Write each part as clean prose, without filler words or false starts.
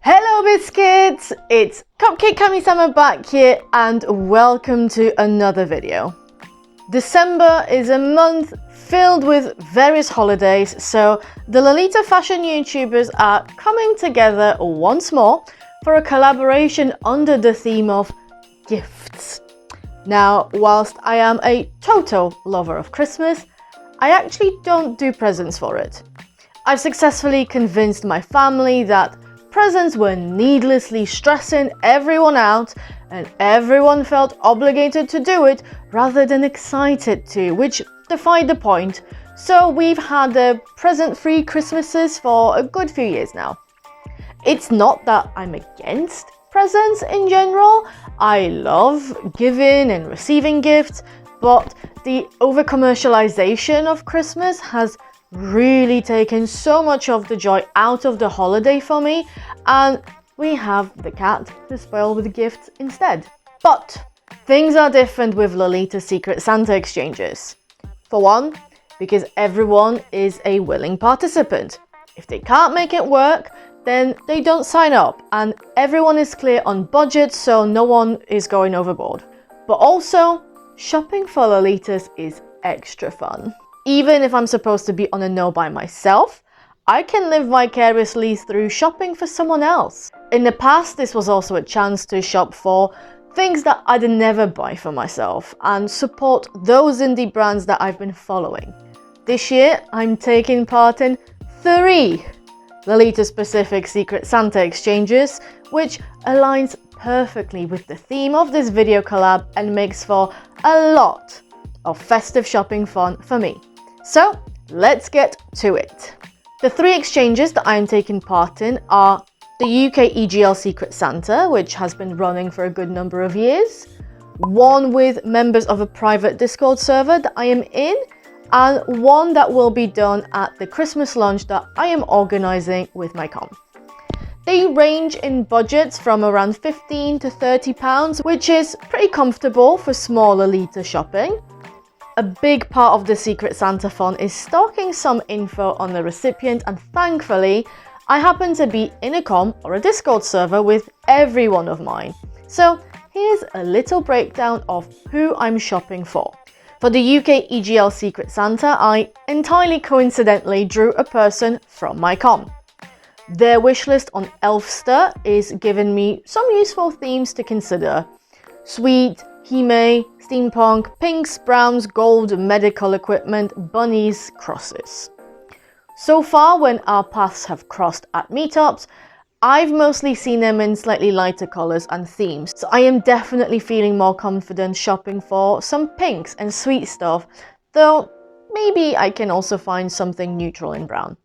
Hello biscuits, it's Cupcake Kami-sama back here and welcome to another video. December is a month filled with various holidays, so the Lolita Fashion YouTubers are coming together once more for a collaboration under the theme of gifts. Now, whilst I am a total lover of Christmas, I actually don't do presents for it. I've successfully convinced my family that presents were needlessly stressing everyone out and everyone felt obligated to do it rather than excited to, which defied the point. So we've had the present-free Christmases for a good few years now. It's not that I'm against presents in general. I love giving and receiving gifts, but the over-commercialization of Christmas has really taken so much of the joy out of the holiday for me, and we have the cat to spoil with gifts instead. But things are different with Lolita's Secret Santa exchanges. For one, because everyone is a willing participant. If they can't make it work, then they don't sign up, and everyone is clear on budget, so no one is going overboard. But also, shopping for Lolitas is extra fun. Even if I'm supposed to be on a no by myself, I can live vicariously through shopping for someone else. In the past, this was also a chance to shop for things that I'd never buy for myself and support those indie brands that I've been following. This year, I'm taking part in 3 Lolita-specific Secret Santa exchanges, which aligns perfectly with the theme of this video collab and makes for a lot of festive shopping fun for me. So let's get to it. The 3 exchanges that I am taking part in are the UK EGL Secret Santa, which has been running for a good number of years, one with members of a private Discord server that I am in, and one that will be done at the Christmas lunch that I am organising with my com. They range in budgets from around £15 to £30, which is pretty comfortable for small Lolita shopping. A big part of the Secret Santa fun is stalking some info on the recipient, and thankfully, I happen to be in a com or a Discord server with every one of mine. So here's a little breakdown of who I'm shopping for. For the UK EGL Secret Santa, I entirely coincidentally drew a person from my com. Their wishlist on Elfster is giving me some useful themes to consider. Sweet, Hime, steampunk, pinks, browns, gold, medical equipment, bunnies, crosses. So far, when our paths have crossed at meetups, I've mostly seen them in slightly lighter colours and themes, so I am definitely feeling more confident shopping for some pinks and sweet stuff, though maybe I can also find something neutral in brown.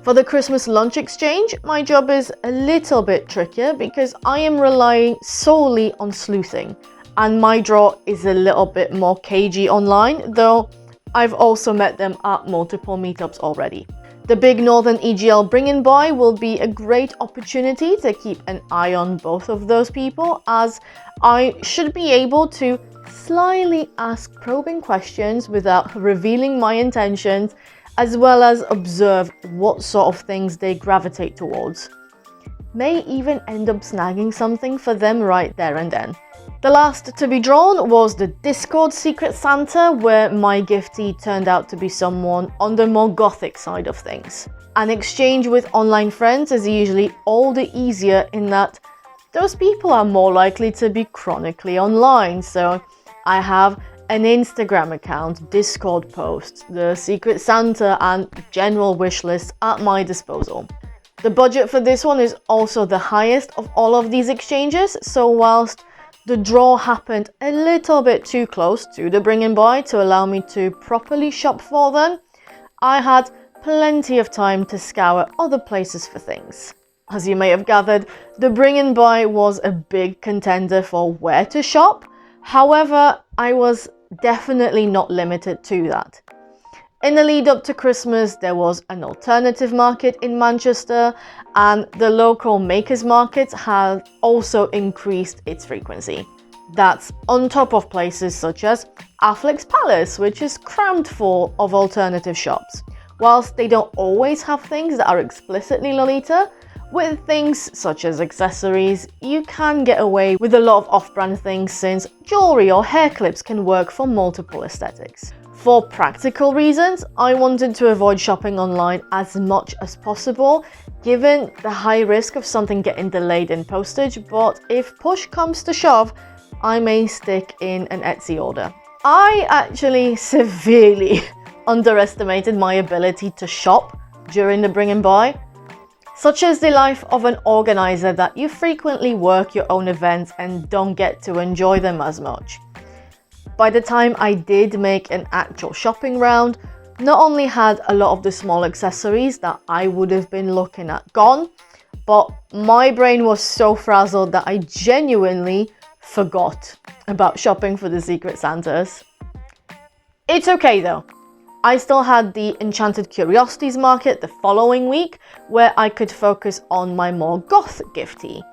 For the Christmas lunch exchange, my job is a little bit trickier because I am relying solely on sleuthing, and my draw is a little bit more cagey online, though I've also met them at multiple meetups already. The big Northern EGL bring-in boy will be a great opportunity to keep an eye on both of those people, as I should be able to slyly ask probing questions without revealing my intentions, as well as observe what sort of things they gravitate towards. May even end up snagging something for them right there and then. The last to be drawn was the Discord Secret Santa, where my giftee turned out to be someone on the more gothic side of things. An exchange with online friends is usually all the easier in that those people are more likely to be chronically online, so I have an Instagram account, Discord posts, the Secret Santa and general wish list at my disposal. The budget for this one is also the highest of all of these exchanges, so whilst the draw happened a little bit too close to the bring-in boy to allow me to properly shop for them, I had plenty of time to scour other places for things. As you may have gathered, the bring-in boy was a big contender for where to shop. However, I was definitely not limited to that. In the lead up to Christmas, there was an alternative market in Manchester, and the local makers market has also increased its frequency. That's on top of places such as Affleck's Palace, which is crammed full of alternative shops. Whilst they don't always have things that are explicitly Lolita, with things such as accessories, you can get away with a lot of off-brand things since jewelry or hair clips can work for multiple aesthetics. For practical reasons, I wanted to avoid shopping online as much as possible, given the high risk of something getting delayed in postage, but if push comes to shove, I may stick in an Etsy order. I actually severely underestimated my ability to shop during the bring and buy. Such is the life of an organizer that you frequently work your own events and don't get to enjoy them as much. By the time I did make an actual shopping round, not only had a lot of the small accessories that I would have been looking at gone, but my brain was so frazzled that I genuinely forgot about shopping for the Secret Santas. It's okay though. I still had the Enchanted Curiosities market the following week, where I could focus on my more goth giftee,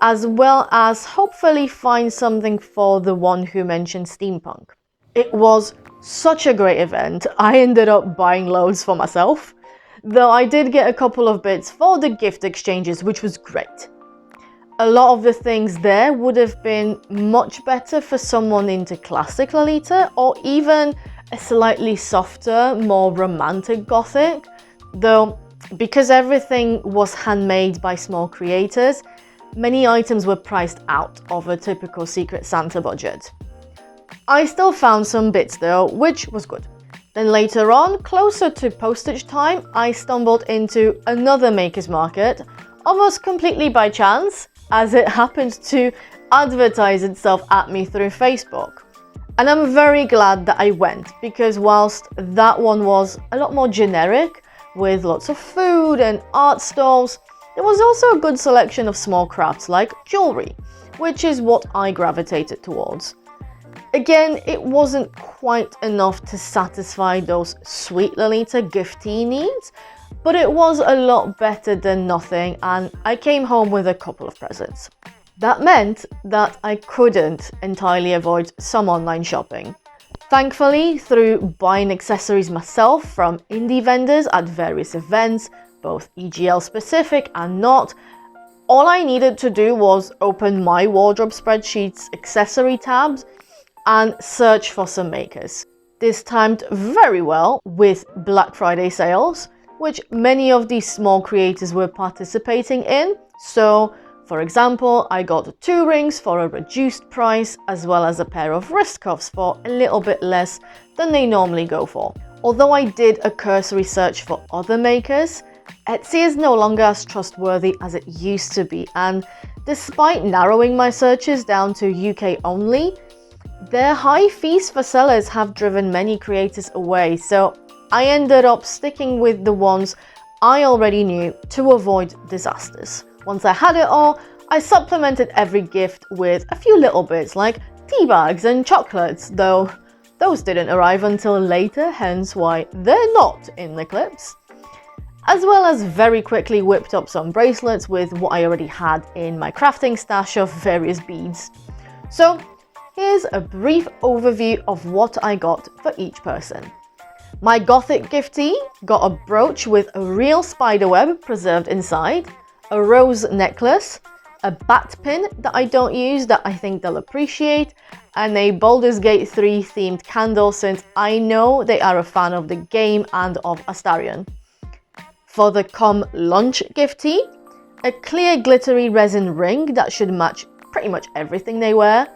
as well as hopefully find something for the one who mentioned steampunk. It was such a great event. I ended up buying loads for myself, though I did get a couple of bits for the gift exchanges, which was great. A lot of the things there would have been much better for someone into classic Lolita or even a slightly softer, more romantic gothic, though because everything was handmade by small creators, many items were priced out of a typical Secret Santa budget. I still found some bits though, which was good. Then later on, closer to postage time, I stumbled into another maker's market, almost completely by chance, as it happened to advertise itself at me through Facebook. And I'm very glad that I went, because whilst that one was a lot more generic, with lots of food and art stalls, there was also a good selection of small crafts like jewelry, which is what I gravitated towards. Again, it wasn't quite enough to satisfy those sweet Lolita giftee needs, but it was a lot better than nothing, and I came home with a couple of presents. That meant that I couldn't entirely avoid some online shopping. Thankfully, through buying accessories myself from indie vendors at various events, both EGL specific and not, all I needed to do was open my wardrobe spreadsheet's accessory tabs and search for some makers. This timed very well with Black Friday sales, which many of these small creators were participating in. So, for example, I got 2 rings for a reduced price, as well as a pair of wrist cuffs for a little bit less than they normally go for. Although I did a cursory search for other makers, Etsy is no longer as trustworthy as it used to be, and despite narrowing my searches down to UK only, their high fees for sellers have driven many creators away, so I ended up sticking with the ones I already knew to avoid disasters. Once I had it all, I supplemented every gift with a few little bits like tea bags and chocolates, though those didn't arrive until later, hence why they're not in the clips. As well as very quickly whipped up some bracelets with what I already had in my crafting stash of various beads. So here's a brief overview of what I got for each person. My gothic giftee got a brooch with a real spiderweb preserved inside, a rose necklace, a bat pin that I don't use that I think they'll appreciate, and a Baldur's Gate 3 themed candle since I know they are a fan of the game and of Astarion. For the Come Lunch giftee, a clear glittery resin ring that should match pretty much everything they wear,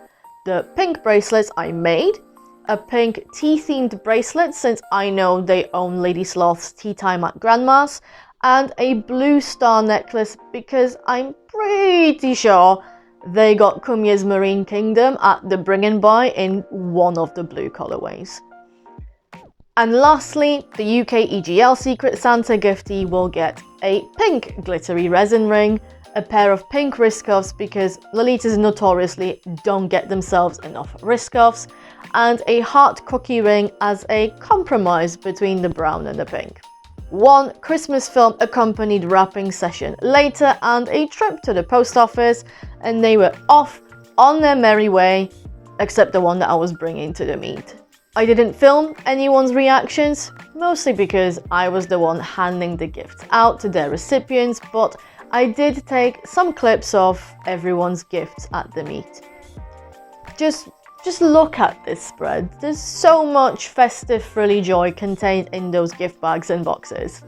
the pink bracelets I made, a pink tea-themed bracelet since I know they own Lady Sloth's Tea Time at Grandma's, and a blue star necklace because I'm pretty sure they got Kumya's Marine Kingdom at the Bring and Buy in one of the blue colorways. And lastly, the UK EGL Secret Santa giftee will get a pink glittery resin ring, a pair of pink wrist cuffs because Lolitas notoriously don't get themselves enough wrist cuffs, and a heart cookie ring as a compromise between the brown and the pink. One Christmas film accompanied wrapping session later and a trip to the post office, and they were off on their merry way, except the one that I was bringing to the meet. I didn't film anyone's reactions, mostly because I was the one handing the gifts out to their recipients, but I did take some clips of everyone's gifts at the meet. Just look at this spread. There's so much festive frilly joy contained in those gift bags and boxes.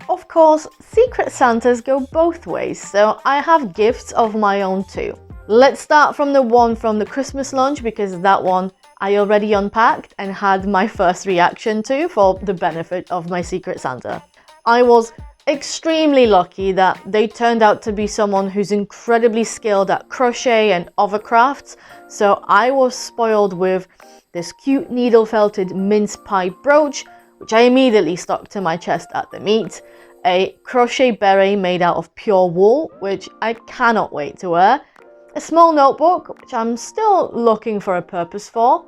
Of course, Secret Santas go both ways, so I have gifts of my own too. Let's start from the one from the Christmas lunch, because that one I already unpacked and had my first reaction to for the benefit of my Secret Santa. I was extremely lucky that they turned out to be someone who's incredibly skilled at crochet and other crafts, so I was spoiled with this cute needle felted mince pie brooch, which I immediately stuck to my chest at the meet, a crochet beret made out of pure wool, which I cannot wait to wear, a small notebook, which I'm still looking for a purpose for,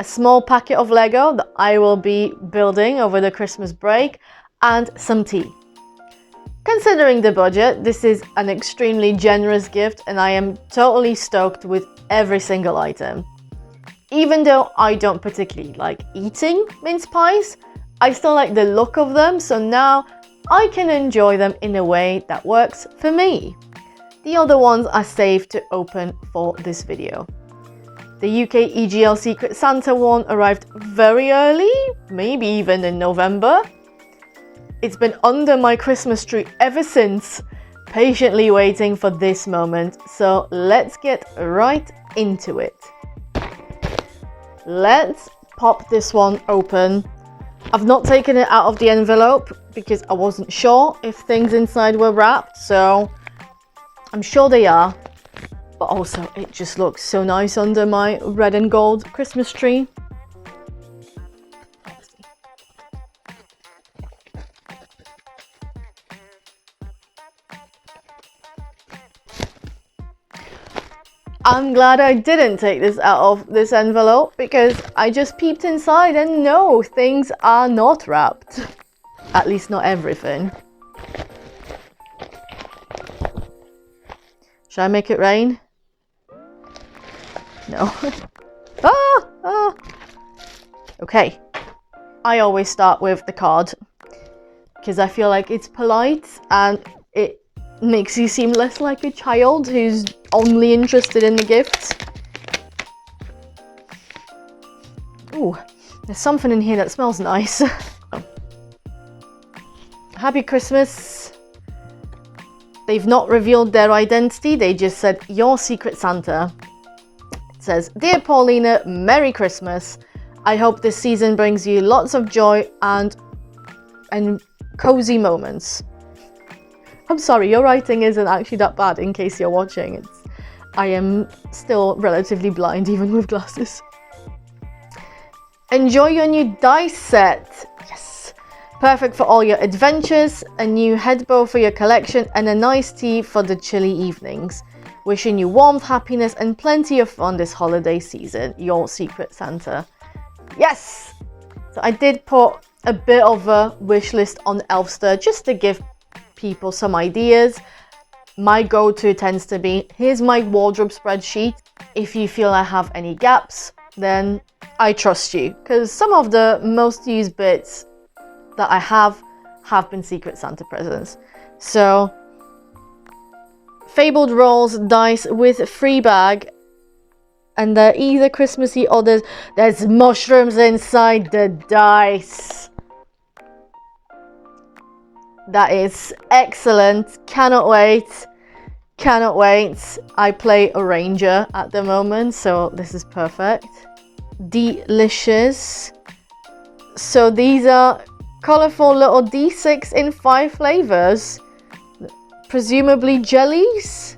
a small packet of Lego that I will be building over the Christmas break, and some tea. Considering the budget, this is an extremely generous gift and I am totally stoked with every single item. Even though I don't particularly like eating mince pies, I still like the look of them, so now I can enjoy them in a way that works for me. The other ones are saved to open for this video. The UK EGL Secret Santa one arrived very early, maybe even in November. It's been under my Christmas tree ever since, patiently waiting for this moment, so let's get right into it. Let's pop this one open. I've not taken it out of the envelope because I wasn't sure if things inside were wrapped, so I'm sure they are, but also it just looks so nice under my red and gold Christmas tree. I'm glad I didn't take this out of this envelope because I just peeped inside and no, things are not wrapped. At least not everything. Should I make it rain? No. Okay. I always start with the card because I feel like it's polite and it makes you seem less like a child who's only interested in the gifts. Ooh, there's something in here that smells nice. Happy Christmas. They've not revealed their identity, they just said, "Your Secret Santa." It says, "Dear Paulina, Merry Christmas. I hope this season brings you lots of joy and cozy moments." I'm sorry, your writing isn't actually that bad in case you're watching. I am still relatively blind even with glasses. Enjoy your new dice set. Yes. Perfect for all your adventures, a new head bow for your collection and a nice tea for the chilly evenings. Wishing you warmth, happiness and plenty of fun this holiday season. Your Secret Santa. Yes! So I did put a bit of a wish list on Elfster just to give people some ideas. My go-to tends to be, here's my wardrobe spreadsheet. If you feel I have any gaps, then I trust you, because some of the most used bits that I have been Secret Santa presents. So fabled rolls dice with free bag, and they're either Christmassy or there's mushrooms inside the dice. That is excellent. Cannot wait. Cannot wait. I play a ranger at the moment, so this is perfect. Delicious. So these are colorful little D6 in 5 flavors. Presumably jellies?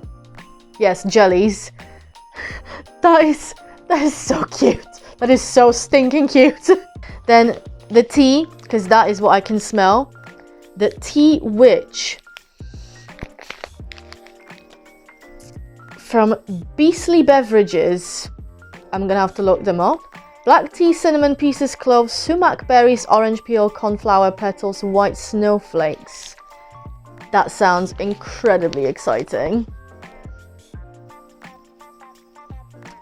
Yes, jellies. That is so cute. That is so stinking cute. Then the tea, because that is what I can smell. The Tea Witch from Beastly Beverages. I'm gonna have to look them up. Black tea, cinnamon pieces, cloves, sumac berries, orange peel, cornflower petals, white snowflakes. That sounds incredibly exciting.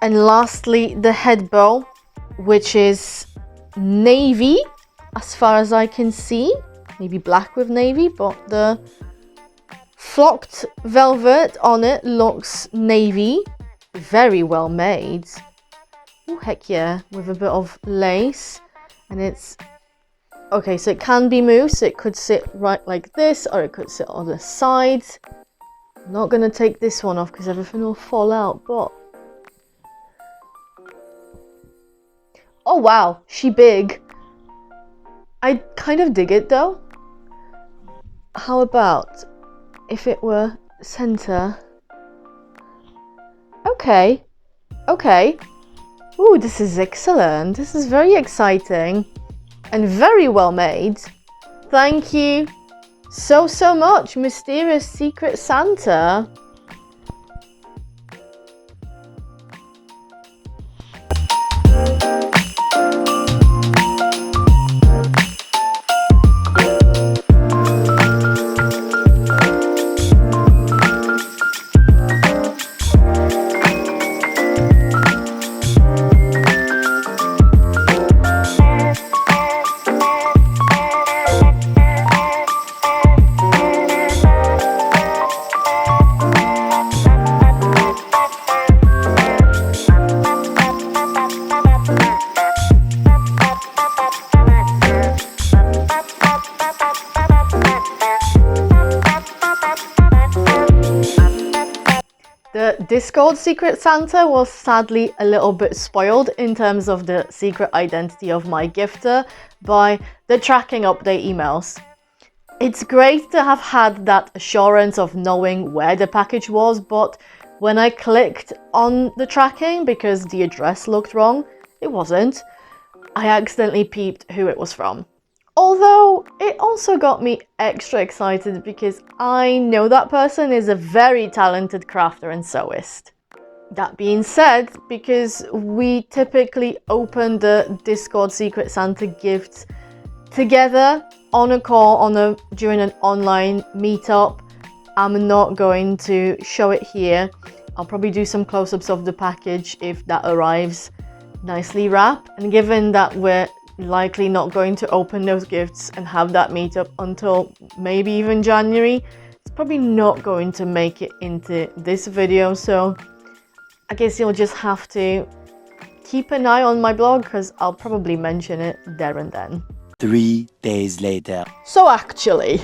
And lastly, the head bow, which is navy as far as I can see. Maybe black with navy, but the flocked velvet on it looks navy. Very well made. Oh, heck yeah, with a bit of lace. And it's... okay, so it can be moved, so it could sit right like this, or it could sit on the sides. I'm not going to take this one off because everything will fall out, but... oh wow, she big. I kind of dig it though. How about if it were center? Okay, okay. Ooh, this is excellent. This is very exciting and very well made. Thank you so much, Mysterious Secret Santa. The Discord Secret Santa was sadly a little bit spoiled in terms of the secret identity of my gifter by the tracking update emails. It's great to have had that assurance of knowing where the package was, but when I clicked on the tracking because the address looked wrong, it wasn't. I accidentally peeped who it was from. Although, it also got me extra excited because I know that person is a very talented crafter and sewist. That being said, because we typically open the Discord Secret Santa gifts together on a call during an online meetup, I'm not going to show it here. I'll probably do some close-ups of the package if that arrives nicely wrapped. And given that we're likely not going to open those gifts and have that meetup until maybe even January, it's probably not going to make it into this video, so I guess you'll just have to keep an eye on my blog because I'll probably mention it there and then. 3 days later. So actually,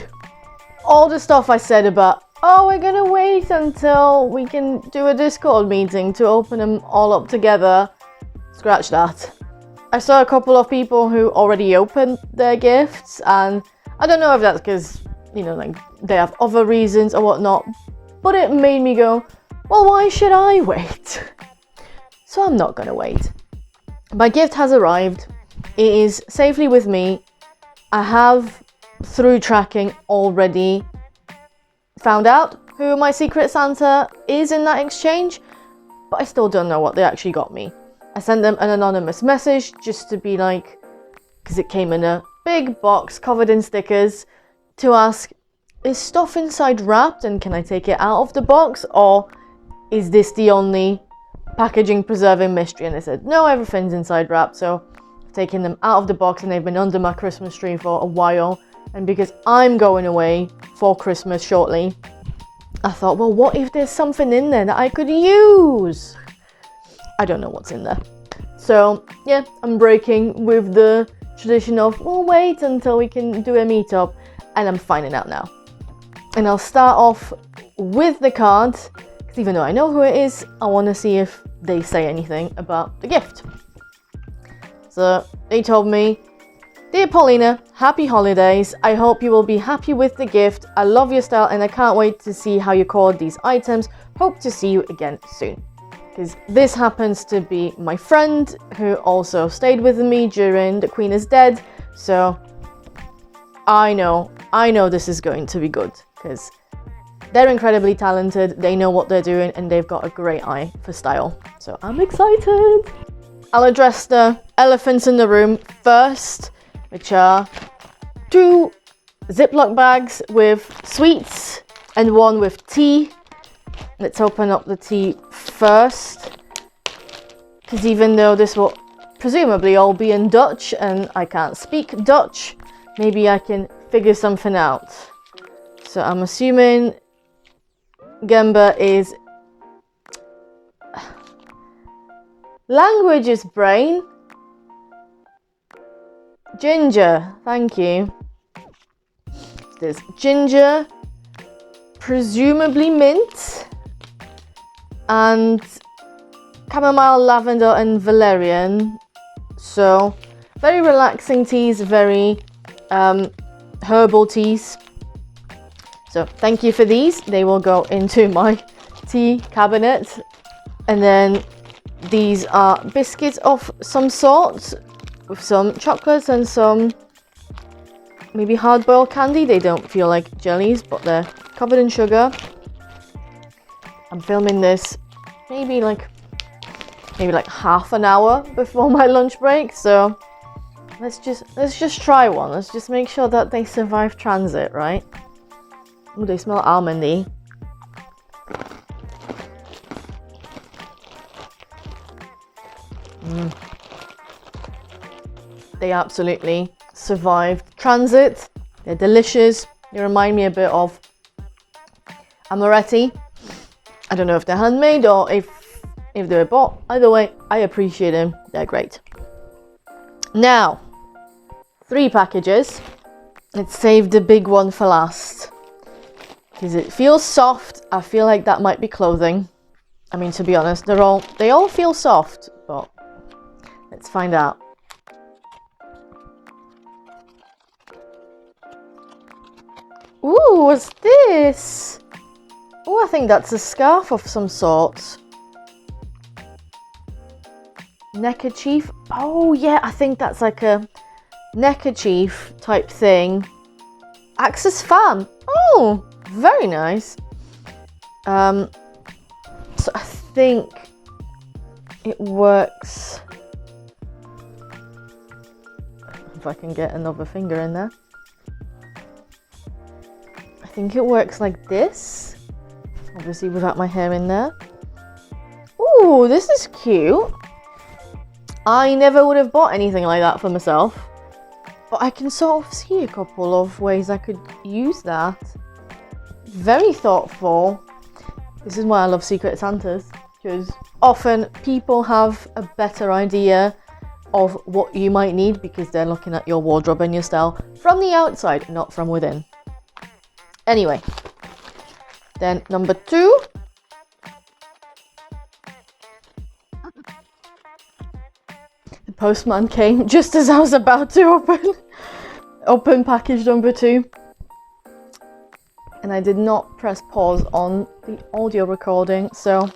all the stuff I said about, oh, we're gonna wait until we can do a Discord meeting to open them all up together, scratch that. I saw a couple of people who already opened their gifts, and I don't know if that's because, you know, like they have other reasons or whatnot, but it made me go, well, why should I wait? So I'm not gonna wait. My gift has arrived. It is safely with me. I have, through tracking, already found out who my Secret Santa is in that exchange, but I still don't know what they actually got me. I sent them an anonymous message just to be like, because it came in a big box covered in stickers, to ask, is stuff inside wrapped and can I take it out of the box, or is this the only packaging preserving mystery? And they said, no, everything's inside wrapped. So I've taken them out of the box and they've been under my Christmas tree for a while. And because I'm going away for Christmas shortly, I thought, well, what if there's something in there that I could use? I don't know what's in there. So yeah, I'm breaking with the tradition of, we'll wait until we can do a meetup, and I'm finding out now. And I'll start off with the card, because even though I know who it is, I want to see if they say anything about the gift. So they told me, Dear Paulina, happy holidays. I hope you will be happy with the gift. I love your style and I can't wait to see how you cord these items. Hope to see you again soon. Because this happens to be my friend who also stayed with me during The Queen is Dead. So I know this is going to be good because they're incredibly talented. They know what they're doing and they've got a great eye for style. So I'm excited. I'll address the elephants in the room first, which are 2 Ziploc bags with sweets and 1 with tea. Let's open up the tea first. because even though this will presumably all be in Dutch and I can't speak Dutch, maybe I can figure something out. So I'm assuming Gemba is language is brain. Ginger, thank you. There's ginger, presumably mint, and chamomile, lavender, and valerian. So very relaxing teas, very herbal teas. So thank you for these. They will go into my tea cabinet. And then these are biscuits of some sort with some chocolates and some maybe hard-boiled candy. They don't feel like jellies, but they're covered in sugar. I'm filming this maybe like half an hour before my lunch break, so let's just try one. Let's just make sure that they survive transit, right? Oh, they smell almondy. They absolutely survived transit. They're delicious. They remind me a bit of amaretti. I don't know if they're handmade or if they were bought. Either way, I appreciate them. They're great. Now, 3 packages. Let's save the big one for last, because it feels soft. I feel like that might be clothing. I mean, to be honest, they all feel soft, but let's find out. Ooh, what's this? Oh, I think that's a scarf of some sort. Neckerchief. Oh yeah, I think that's like a neckerchief type thing. Access fan. Oh, very nice. So I think it works. If I can get another finger in there. I think it works like this. Obviously without my hair in there. Ooh, this is cute. I never would have bought anything like that for myself, but I can sort of see a couple of ways I could use that. Very thoughtful. This is why I love Secret Santas, because often people have a better idea of what you might need because they're looking at your wardrobe and your style from the outside, not from within. Anyway, then number 2. The postman came just as I was about to open package number 2. And I did not press pause on the audio recording, so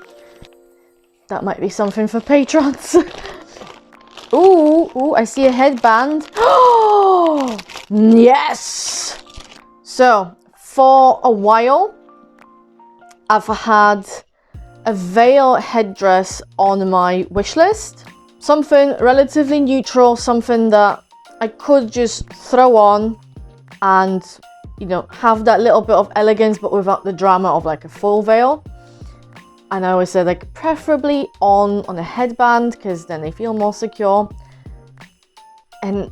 that might be something for patrons. Ooh, I see a headband. Oh, yes! So, for a while, I've had a veil headdress on my wish list. Something relatively neutral, something that I could just throw on and, you know, have that little bit of elegance but without the drama of like a full veil. And I always say like preferably on a headband because then they feel more secure. And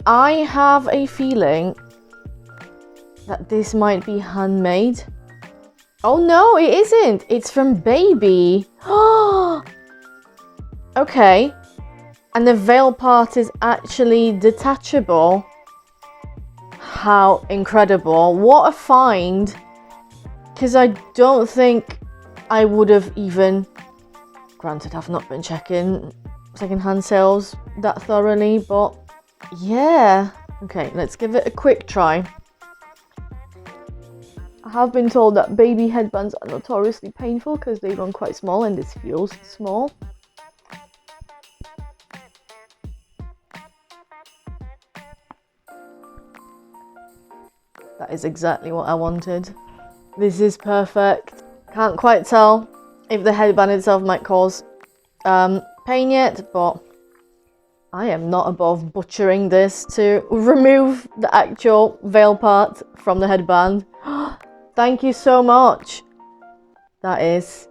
I have a feeling that this might be handmade. Oh no, it isn't. It's from Baby. Okay. And the veil part is actually detachable. How incredible. What a find. Because I don't think I would have even... Granted, I've not been checking secondhand sales that thoroughly, but yeah. Okay, let's give it a quick try. I have been told that baby headbands are notoriously painful because they run quite small, and this feels small. That is exactly what I wanted. This is perfect. Can't quite tell if the headband itself might cause pain yet, but I am not above butchering this to remove the actual veil part from the headband. Thank you so much. That is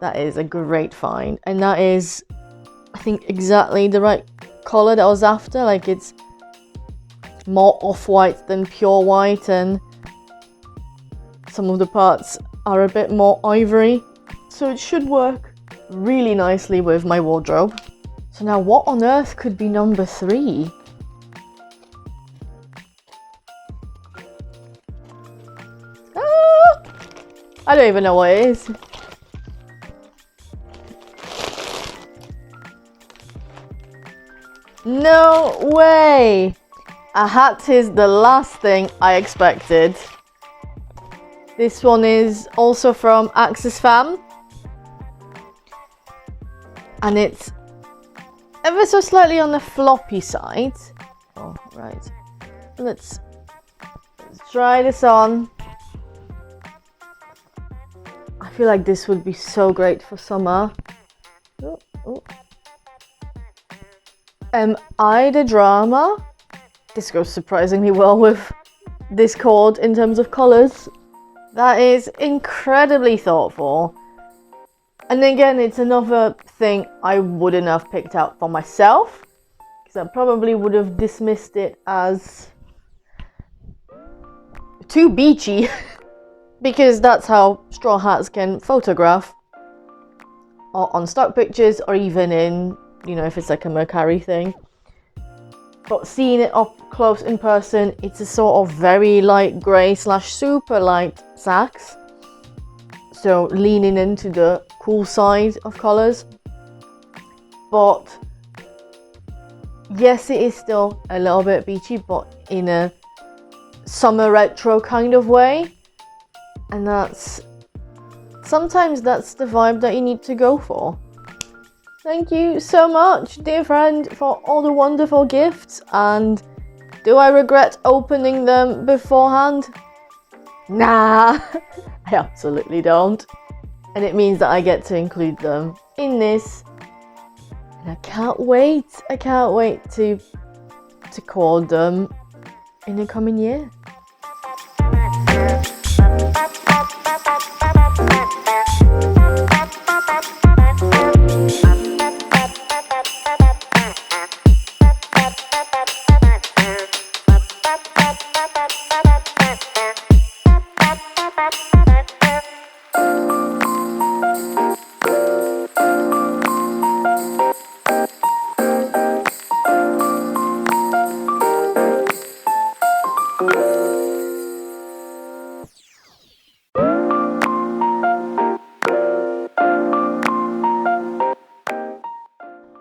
a great find, and that is I think, exactly the right color that I was after. Like, it's more off-white than pure white, and some of the parts are a bit more ivory, so it should work really nicely with my wardrobe. So now, what on earth could be number 3? I don't even know what it is. No way! A hat is the last thing I expected. This one is also from Axis Fam. And it's ever so slightly on the floppy side. Oh, right. Let's try this on. I feel like this would be so great for summer. Oh, oh. Am I the drama? This goes surprisingly well with this cord in terms of colours. That is incredibly thoughtful. And again, it's another thing I wouldn't have picked out for myself, because I probably would have dismissed it as too beachy. Because that's how straw hats can photograph, or on stock pictures, or even in, you know, if it's like a Mercari thing. But seeing it up close in person, it's a sort of very light grey / super light sax. So leaning into the cool side of colours. But yes, it is still a little bit beachy, but in a summer retro kind of way. And sometimes that's the vibe that you need to go for. Thank you so much, dear friend, for all the wonderful gifts. And do I regret opening them beforehand? Nah, I absolutely don't. And it means that I get to include them in this. And I can't wait to cord them in the coming year.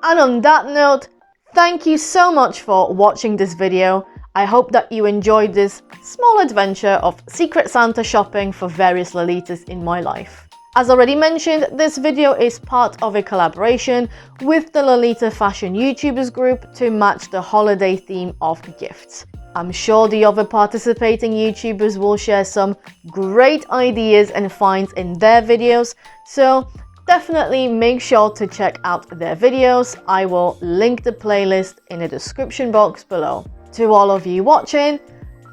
And on that note, thank you so much for watching this video. I hope that you enjoyed this small adventure of Secret Santa shopping for various Lolitas in my life. As already mentioned, this video is part of a collaboration with the Lolita Fashion YouTubers group to match the holiday theme of gifts. I'm sure the other participating YouTubers will share some great ideas and finds in their videos, so definitely make sure to check out their videos. I will link the playlist in the description box below. To all of you watching,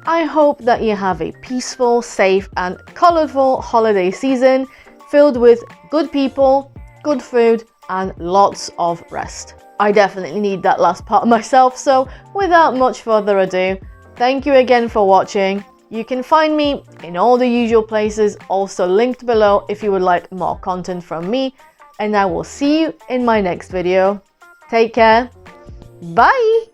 I hope that you have a peaceful, safe and colourful holiday season filled with good people, good food and lots of rest. I definitely need that last part myself, so without much further ado, thank you again for watching. You can find me in all the usual places, also linked below if you would like more content from me, and I will see you in my next video. Take care. Bye!